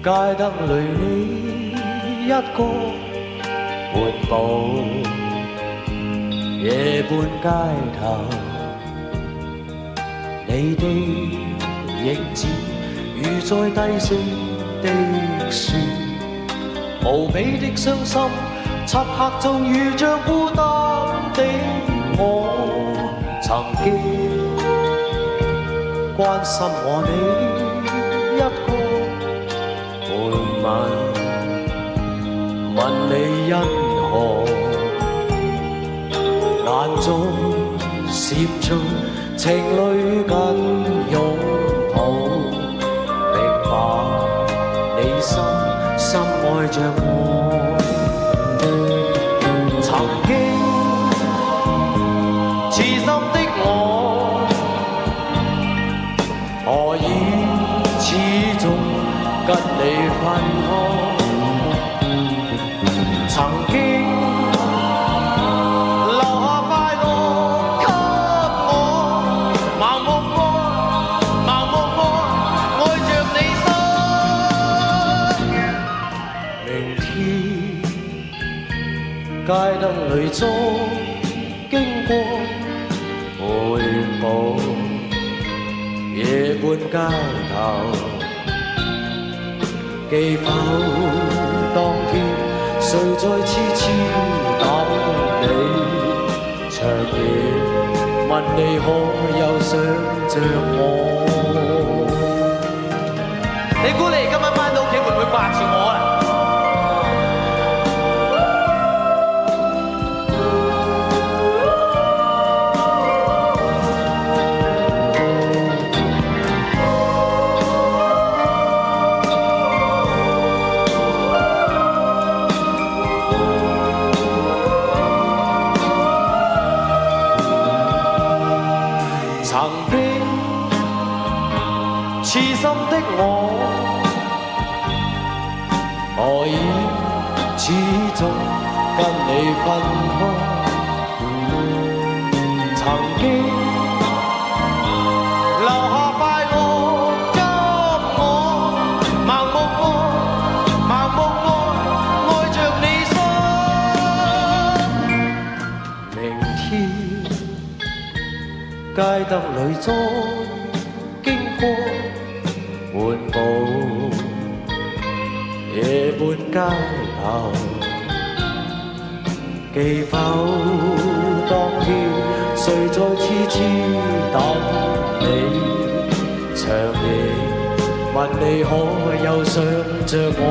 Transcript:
街燈裏你一個緩步，夜半街頭，你的影子如在低聲的說，無比的傷心，漆黑中如像孤單的我，曾經關心我你一個。問你因何眼中閃出情侶緊擁抱，明白你深愛着我。曾經痴心的我，何以始終跟你分開？曾經留下快樂給我，盲目愛着你心。明天街燈裏中經過回步，夜半街頭，記否當天誰在痴痴等你？長夜問你可有想着我？你估你今晚返到屋企會唔會掛住我啊？曾經痴心的我，何以始終跟你分開？曾經留下快樂給我，盲目愛着你心。明天街燈裏中經過緩步，夜半街頭，記否當天誰在痴痴等你？長夜問你可有想着我？